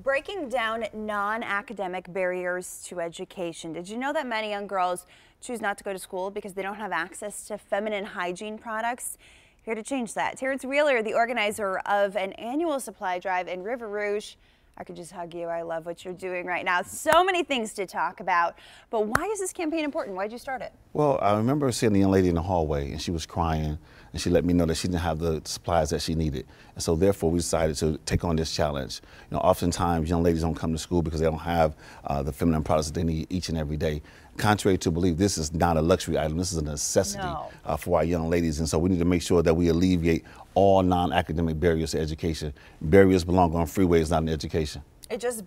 Breaking down non-academic barriers to education. Did you know that many young girls choose not to go to school because they don't have access to feminine hygiene products? Here to change that, Terrence Wheeler, the organizer of an annual supply drive in River Rouge. I could just hug you. I love what you're doing right now. So many things to talk about. But why is this campaign important? Why did you start it? Well, I remember seeing the young lady in the hallway, and she was crying, and she let me know that she didn't have the supplies that she needed. And so therefore, we decided to take on this challenge. You know, oftentimes young ladies don't come to school because they don't have the feminine products that they need each and every day. Contrary to belief, this is not a luxury item. This is a necessity for our young ladies. And so we need to make sure that we alleviate all non-academic barriers to education. Barriers belong on freeways, not in education. It just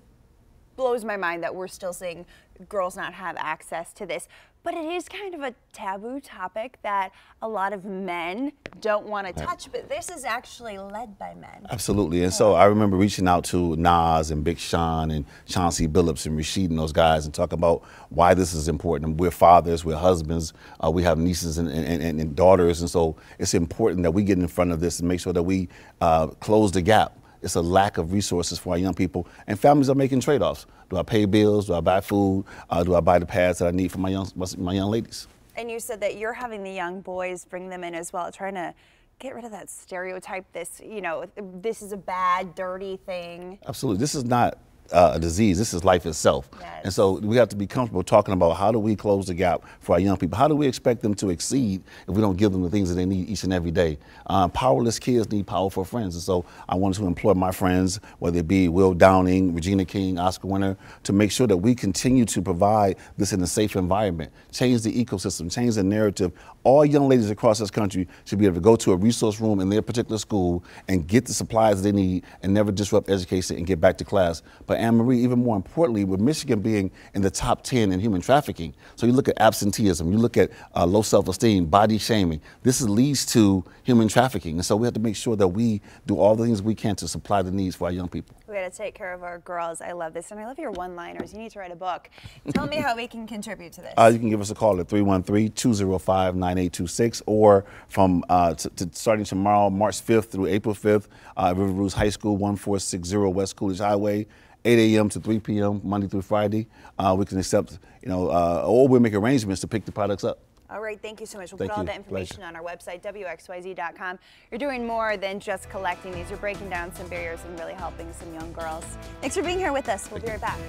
blows my mind that we're still seeing girls not have access to this. But it is kind of a taboo topic that a lot of men don't want to touch, but this is actually led by men. Absolutely. And so I remember reaching out to Nas and Big Sean and Chauncey Billups and Rashid and those guys and talking about why this is important. And we're fathers, we're husbands, we have nieces and daughters. And so it's important that we get in front of this and make sure that we close the gap. It's a lack of resources for our young people, and families are making trade-offs. Do I pay bills? Do I buy food? Do I buy the pads that I need for my young ladies? And you said that you're having the young boys bring them in as well, trying to get rid of that stereotype. This, you know, this is a bad, dirty thing. Absolutely. This is not a disease. This is life itself. Yes. And so we have to be comfortable talking about how do we close the gap for our young people? How do we expect them to exceed if we don't give them the things that they need each and every day? Powerless kids need powerful friends. And so I wanted to employ my friends, whether it be Will Downing, Regina King, Oscar winner, to make sure that we continue to provide this in a safe environment, change the ecosystem, change the narrative. All young ladies across this country should be able to go to a resource room in their particular school and get the supplies they need and never disrupt education and get back to class. But Anne-Marie, even more importantly, with Michigan being in the top 10 in human trafficking, so you look at absenteeism, you look at low self-esteem, body shaming, this leads to human trafficking. And so we have to make sure that we do all the things we can to supply the needs for our young people. We got to take care of our girls. I love this, and I love your one-liners. You need to write a book. Tell me how we can contribute to this. You can give us a call at 313-205-9826, or from starting tomorrow, March 5th through April 5th, River Rouge High School, 1460 West Coolidge Highway, 8 a.m. to 3 p.m. Monday through Friday. We can accept, or we'll make arrangements to pick the products up. All right, thank you so much. We'll put all that information on our website, WXYZ.com. You're doing more than just collecting these. You're breaking down some barriers and really helping some young girls. Thanks for being here with us. We'll be right back.